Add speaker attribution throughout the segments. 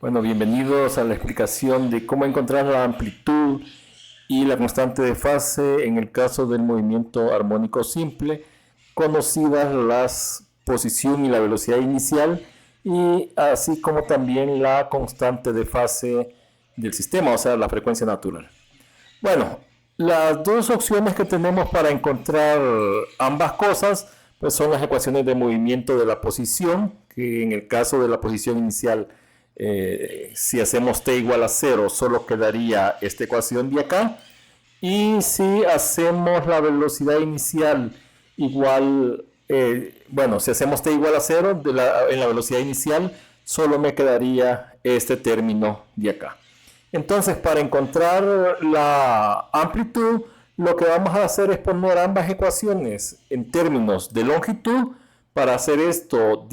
Speaker 1: Bueno, bienvenidos a la explicación de cómo encontrar la amplitud y la constante de fase en el caso del movimiento armónico simple, conocidas las posición y la velocidad inicial, y así como también la constante de fase del sistema, o sea, la frecuencia natural. Bueno, las dos opciones que tenemos para encontrar ambas cosas pues son las ecuaciones de movimiento de la posición, que en el caso de la posición inicial, si hacemos t igual a 0, solo quedaría esta ecuación de acá. Y si hacemos la velocidad inicial igual, si hacemos t igual a 0 en la velocidad inicial, solo me quedaría este término de acá. Entonces, para encontrar la amplitud, lo que vamos a hacer es poner ambas ecuaciones en términos de longitud. Para hacer esto,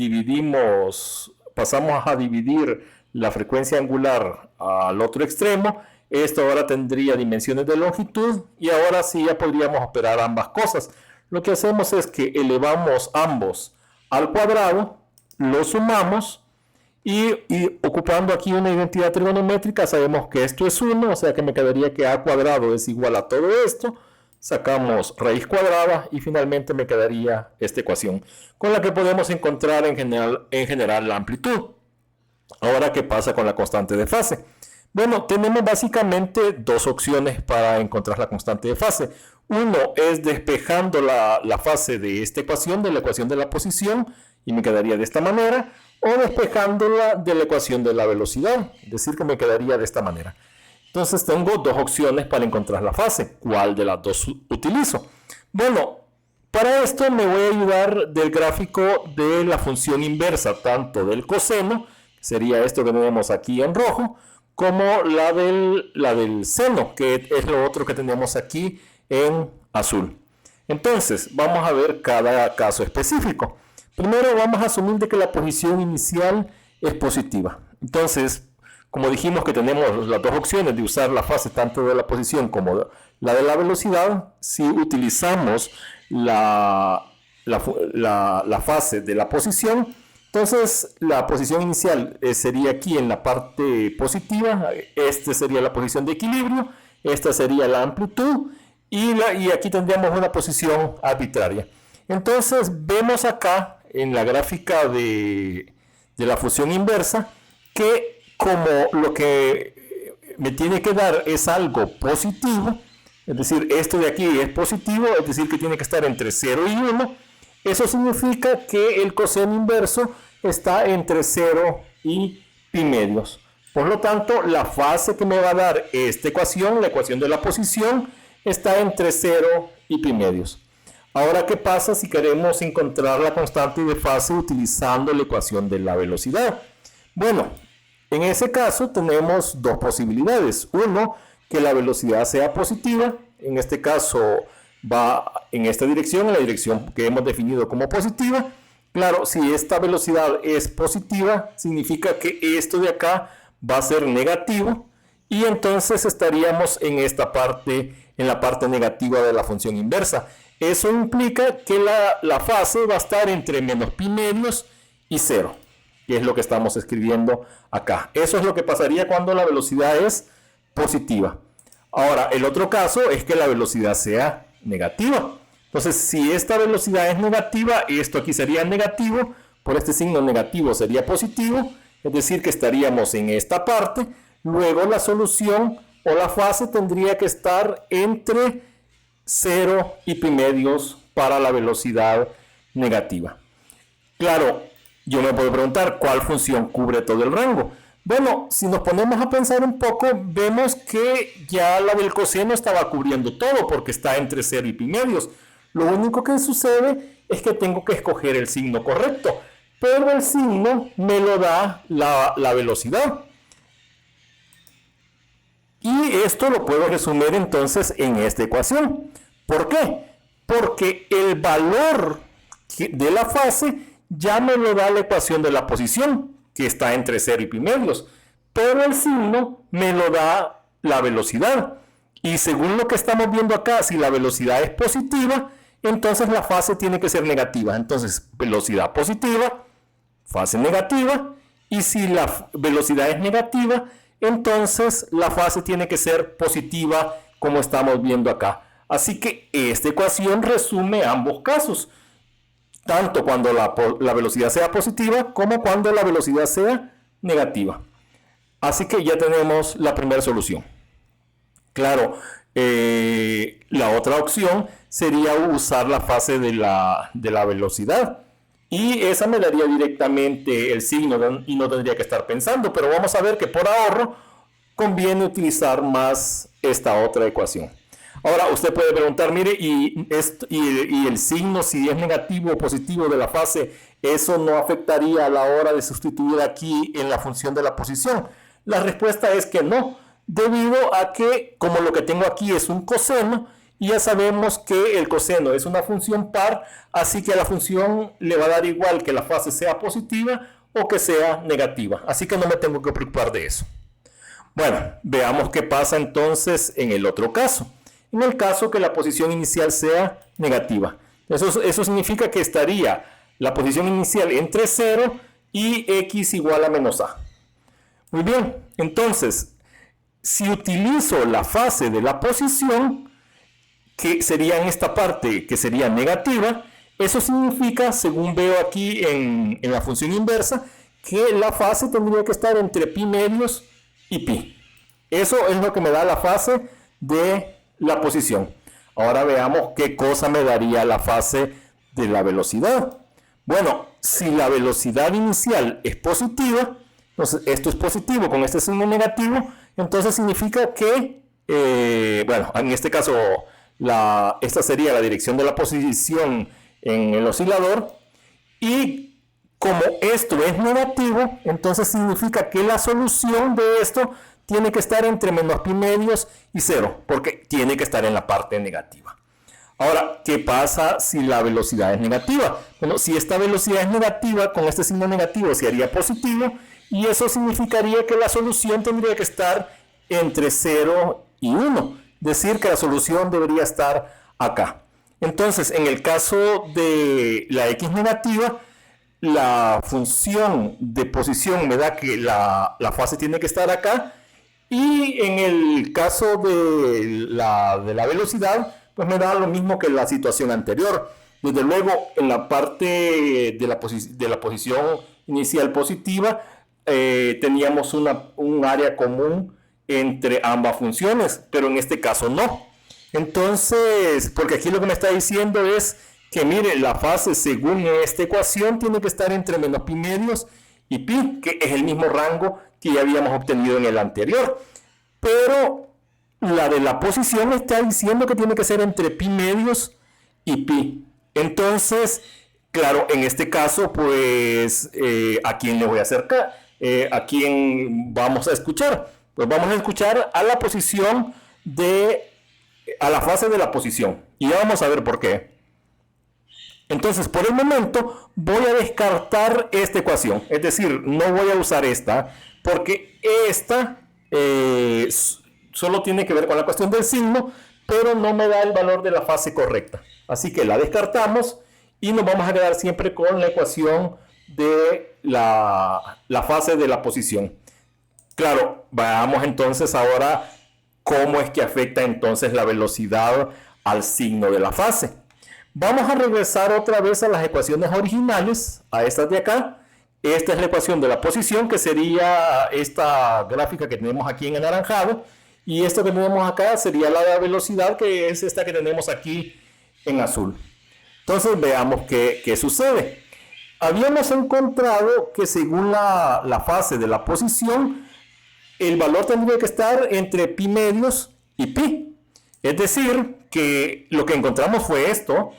Speaker 1: pasamos a dividir la frecuencia angular al otro extremo. Esto ahora tendría dimensiones de longitud y ahora sí ya podríamos operar ambas cosas. Lo que hacemos es que elevamos ambos al cuadrado, lo sumamos y ocupando aquí una identidad trigonométrica sabemos que esto es 1, o sea que me quedaría que a cuadrado es igual a todo esto. Sacamos raíz cuadrada y finalmente me quedaría esta ecuación con la que podemos encontrar en general la amplitud. Ahora, ¿qué pasa con la constante de fase? Bueno, tenemos básicamente dos opciones para encontrar la constante de fase. Uno es despejando la fase de esta ecuación, de la ecuación de la posición, y me quedaría de esta manera, o despejándola de la ecuación de la velocidad, es decir, que me quedaría de esta manera. Entonces tengo dos opciones para encontrar la fase. ¿Cuál de las dos utilizo? Bueno, para esto me voy a ayudar del gráfico de la función inversa, tanto del coseno, sería esto que tenemos aquí en rojo, como la del seno, que es lo otro que tenemos aquí en azul. Entonces, vamos a ver cada caso específico. Primero vamos a asumir de que la posición inicial es positiva. Entonces, como dijimos que tenemos las dos opciones de usar la fase tanto de la posición como la de la velocidad, si utilizamos la fase de la posición, entonces la posición inicial sería aquí en la parte positiva, esta sería la posición de equilibrio, esta sería la amplitud y aquí tendríamos una posición arbitraria. Entonces vemos acá en la gráfica de la función inversa que como lo que me tiene que dar es algo positivo, es decir, esto de aquí es positivo, es decir, que tiene que estar entre 0 y 1, eso significa que el coseno inverso está entre 0 y pi medios. Por lo tanto, la fase que me va a dar esta ecuación, la ecuación de la posición, está entre 0 y pi medios. Ahora, ¿qué pasa si queremos encontrar la constante de fase utilizando la ecuación de la velocidad? Bueno, en ese caso tenemos dos posibilidades. Uno, que la velocidad sea positiva. En este caso va en esta dirección, en la dirección que hemos definido como positiva. Claro, si esta velocidad es positiva, significa que esto de acá va a ser negativo. Y entonces estaríamos en esta parte, en la parte negativa de la función inversa. Eso implica que la fase va a estar entre menos pi medios y 0. Que es lo que estamos escribiendo acá. Eso es lo que pasaría cuando la velocidad es positiva. Ahora, el otro caso es que la velocidad sea negativa. Entonces, si esta velocidad es negativa, esto aquí sería negativo, por este signo negativo sería positivo, es decir, que estaríamos en esta parte. Luego la solución o la fase tendría que estar entre 0 y pi medios para la velocidad negativa. Claro, yo me puedo preguntar cuál función cubre todo el rango. Bueno, si nos ponemos a pensar un poco, vemos que ya la del coseno estaba cubriendo todo porque está entre 0 y pi medios. Lo único que sucede es que tengo que escoger el signo correcto, pero el signo me lo da la velocidad. Y esto lo puedo resumir entonces en esta ecuación. ¿Por qué? Porque el valor de la fase ya me lo da la ecuación de la posición, que está entre 0 y pi medios, pero el signo me lo da la velocidad. Y según lo que estamos viendo acá, si la velocidad es positiva, entonces la fase tiene que ser negativa. Entonces, velocidad positiva, fase negativa, y si la velocidad es negativa, entonces la fase tiene que ser positiva, como estamos viendo acá. Así que esta ecuación resume ambos casos, tanto cuando la velocidad sea positiva como cuando la velocidad sea negativa. Así que ya tenemos la primera solución. Claro, la otra opción sería usar la fase de la velocidad. Y esa me daría directamente el signo y no tendría que estar pensando. Pero vamos a ver que por ahorro conviene utilizar más esta otra ecuación. Ahora usted puede preguntar, mire, y el signo, si es negativo o positivo de la fase, ¿eso no afectaría a la hora de sustituir aquí en la función de la posición? La respuesta es que no, debido a que como lo que tengo aquí es un coseno, y ya sabemos que el coseno es una función par, así que a la función le va a dar igual que la fase sea positiva o que sea negativa. Así que no me tengo que preocupar de eso. Bueno, veamos qué pasa entonces en el otro caso. En el caso que la posición inicial sea negativa. Eso significa que estaría la posición inicial entre 0 y x igual a menos a. Muy bien, entonces, si utilizo la fase de la posición, que sería en esta parte, que sería negativa, eso significa, según veo aquí en la función inversa, que la fase tendría que estar entre pi medios y pi. Eso es lo que me da la fase de la posición. Ahora veamos qué cosa me daría la fase de la velocidad. Bueno, si la velocidad inicial es positiva, entonces esto es positivo con este signo negativo, entonces significa que, bueno, en este caso, esta sería la dirección de la posición en el oscilador, y como esto es negativo, entonces significa que la solución de esto tiene que estar entre menos pi medios y 0, porque tiene que estar en la parte negativa. Ahora, ¿qué pasa si la velocidad es negativa? Bueno, si esta velocidad es negativa, con este signo negativo se haría positivo, y eso significaría que la solución tendría que estar entre 0 y 1. Es decir, que la solución debería estar acá. Entonces, en el caso de la x negativa, la función de posición me da que la fase tiene que estar acá, y en el caso de la velocidad, pues me da lo mismo que la situación anterior. Desde luego, en la parte de la posición inicial positiva, teníamos un área común entre ambas funciones, pero en este caso no. Entonces, porque aquí lo que me está diciendo es que, mire, la fase según esta ecuación tiene que estar entre menos pi medios y pi, que es el mismo rango que ya habíamos obtenido en el anterior. Pero la de la posición está diciendo que tiene que ser entre pi medios y pi. Entonces, claro, en este caso, pues, ¿a quién le voy a acercar? ¿A quién vamos a escuchar? Pues vamos a escuchar a la posición a la fase de la posición. Y ya vamos a ver por qué. Entonces, por el momento, voy a descartar esta ecuación. Es decir, no voy a usar esta, porque esta solo tiene que ver con la cuestión del signo, pero no me da el valor de la fase correcta. Así que la descartamos y nos vamos a quedar siempre con la ecuación de la fase de la posición. Claro, veamos entonces ahora cómo es que afecta entonces la velocidad al signo de la fase. Vamos a regresar otra vez a las ecuaciones originales, a estas de acá. Esta es la ecuación de la posición, que sería esta gráfica que tenemos aquí en anaranjado. Y esto que tenemos acá sería la de la velocidad, que es esta que tenemos aquí en azul. Entonces veamos qué sucede. Habíamos encontrado que según la fase de la posición, el valor tendría que estar entre pi medios y pi. Es decir, que lo que encontramos fue esto,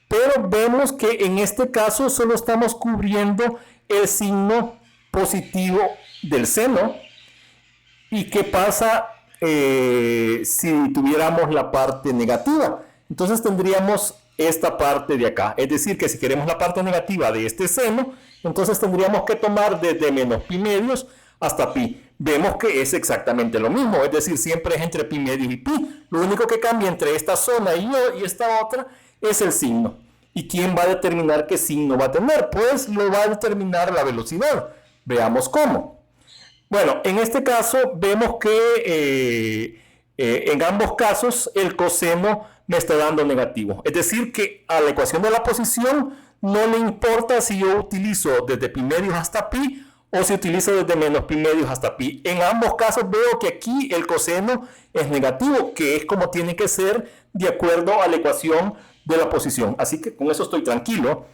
Speaker 1: pero vemos que en este caso solo estamos cubriendo el signo positivo del seno. ¿Y qué pasa si tuviéramos la parte negativa? Entonces tendríamos esta parte de acá. Es decir, que si queremos la parte negativa de este seno, entonces tendríamos que tomar desde menos pi medios hasta pi. Vemos que es exactamente lo mismo, es decir, siempre es entre pi medios y pi. Lo único que cambia entre esta zona y esta otra es el signo. ¿Y quién va a determinar qué signo va a tener? Pues lo va a determinar la velocidad. Veamos cómo. Bueno, en este caso vemos que en ambos casos el coseno me está dando negativo. Es decir, que a la ecuación de la posición no le importa si yo utilizo desde pi medios hasta pi o si utilizo desde menos pi medios hasta pi. En ambos casos veo que aquí el coseno es negativo, que es como tiene que ser de acuerdo a la ecuación de la posición. Así que con eso estoy tranquilo.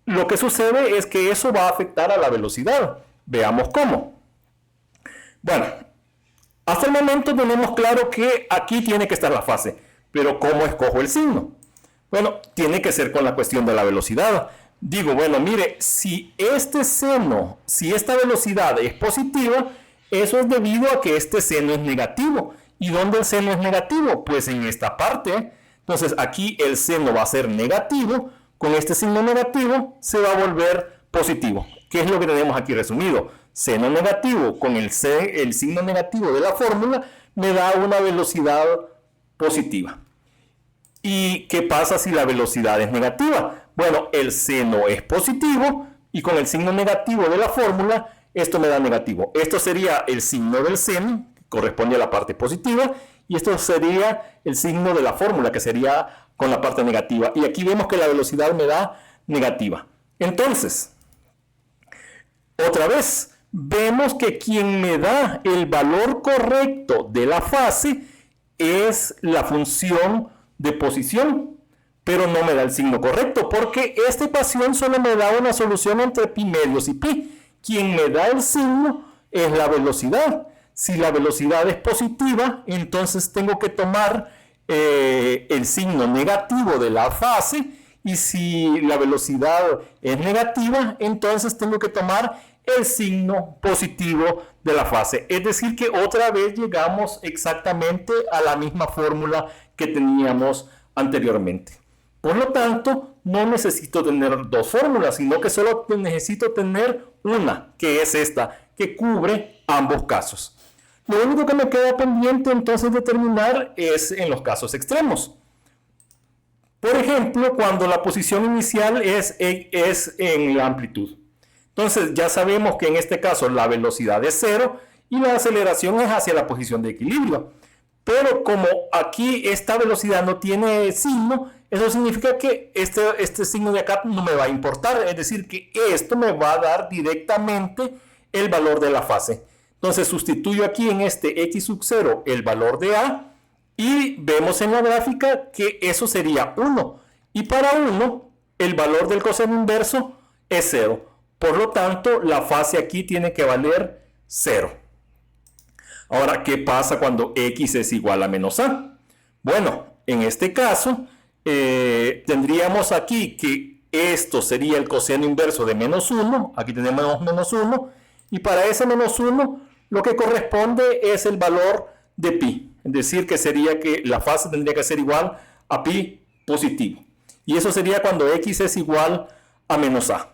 Speaker 1: Lo que sucede es que eso va a afectar a la velocidad. Veamos cómo. Bueno, hasta el momento tenemos claro que aquí tiene que estar la fase, pero ¿cómo escojo el signo? Bueno, tiene que ser con la cuestión de la velocidad. Digo, bueno, mire, si este seno, si esta velocidad es positiva, eso es debido a que este seno es negativo. ¿Y dónde el seno es negativo? Pues en esta parte. Entonces aquí el seno va a ser negativo, con este signo negativo se va a volver positivo. ¿Qué es lo que tenemos aquí resumido? Seno negativo con el signo negativo de la fórmula me da una velocidad positiva. ¿Y qué pasa si la velocidad es negativa? Bueno, el seno es positivo y con el signo negativo de la fórmula esto me da negativo. Esto sería el signo del seno, que corresponde a la parte positiva, y esto sería el signo de la fórmula, que sería con la parte negativa. Y aquí vemos que la velocidad me da negativa. Entonces, otra vez, vemos que quien me da el valor correcto de la fase es la función de posición, pero no me da el signo correcto, porque esta ecuación solo me da una solución entre pi medios y pi. Quien me da el signo es la velocidad. Si la velocidad es positiva, entonces tengo que tomar el signo negativo de la fase, y si la velocidad es negativa, entonces tengo que tomar el signo positivo de la fase. Es decir, que otra vez llegamos exactamente a la misma fórmula que teníamos anteriormente. Por lo tanto, no necesito tener dos fórmulas, sino que solo necesito tener una, que es esta, que cubre ambos casos. Lo único que me queda pendiente entonces determinar es en los casos extremos. Por ejemplo, cuando la posición inicial es en la amplitud. Entonces ya sabemos que en este caso la velocidad es 0 y la aceleración es hacia la posición de equilibrio. Pero como aquí esta velocidad no tiene signo, eso significa que este signo de acá no me va a importar. Es decir, que esto me va a dar directamente el valor de la fase. Entonces sustituyo aquí en este x sub 0 el valor de a y vemos en la gráfica que eso sería 1. Y para 1 el valor del coseno inverso es 0. Por lo tanto, la fase aquí tiene que valer 0. Ahora, ¿qué pasa cuando x es igual a menos a? Bueno, en este caso, tendríamos aquí que esto sería el coseno inverso de menos 1. Aquí tenemos menos 1. Y para ese menos 1, lo que corresponde es el valor de pi. Es decir, que sería que la fase tendría que ser igual a pi positivo. Y eso sería cuando x es igual a menos a.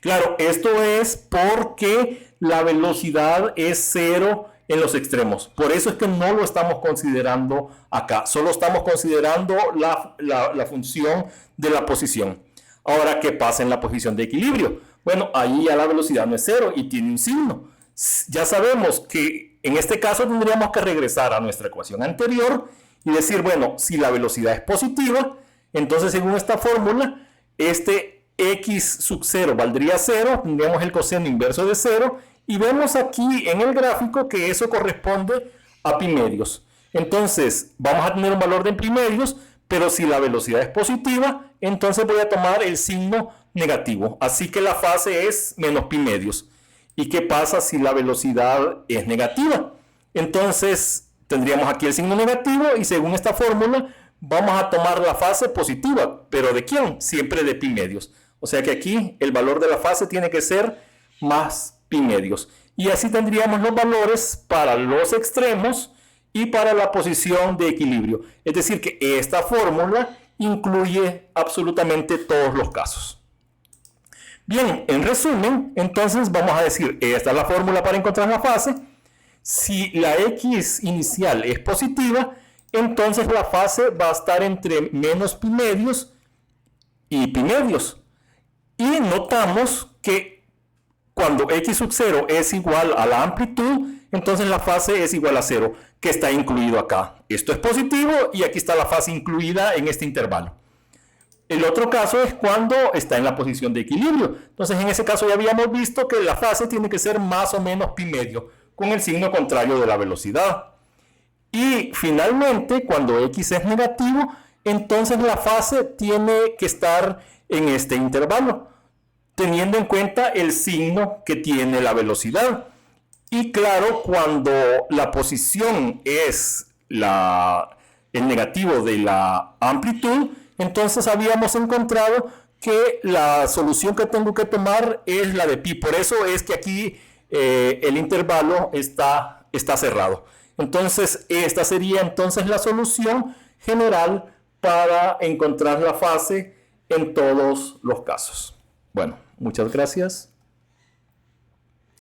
Speaker 1: Claro, esto es porque la velocidad es 0 en los extremos. Por eso es que no lo estamos considerando acá. Solo estamos considerando la función de la posición. Ahora, ¿qué pasa en la posición de equilibrio? Bueno, ahí ya la velocidad no es 0 y tiene un signo. Ya sabemos que en este caso tendríamos que regresar a nuestra ecuación anterior y decir, bueno, si la velocidad es positiva, entonces según esta fórmula, este x sub 0 valdría 0, tendríamos el coseno inverso de 0, y vemos aquí en el gráfico que eso corresponde a pi medios. Entonces vamos a tener un valor de pi medios, pero si la velocidad es positiva, entonces voy a tomar el signo negativo. Así que la fase es menos pi medios. ¿Y qué pasa si la velocidad es negativa? Entonces tendríamos aquí el signo negativo y según esta fórmula vamos a tomar la fase positiva. ¿Pero de quién? Siempre de pi medios. O sea que aquí el valor de la fase tiene que ser más pi medios. Y así tendríamos los valores para los extremos y para la posición de equilibrio. Es decir, que esta fórmula incluye absolutamente todos los casos. Bien, en resumen, entonces vamos a decir, esta es la fórmula para encontrar la fase. Si la x inicial es positiva, entonces la fase va a estar entre menos pi medios y pi medios. Y notamos que cuando x sub 0 es igual a la amplitud, entonces la fase es igual a 0, que está incluido acá. Esto es positivo y aquí está la fase incluida en este intervalo. El otro caso es cuando está en la posición de equilibrio. Entonces en ese caso ya habíamos visto que la fase tiene que ser más o menos pi medio, con el signo contrario de la velocidad. Y finalmente, cuando x es negativo, entonces la fase tiene que estar en este intervalo, teniendo en cuenta el signo que tiene la velocidad. Y claro, cuando la posición es el negativo de la amplitud, entonces habíamos encontrado que la solución que tengo que tomar es la de pi. Por eso es que aquí el intervalo está cerrado. Entonces, esta sería entonces la solución general para encontrar la fase en todos los casos. Bueno, muchas gracias.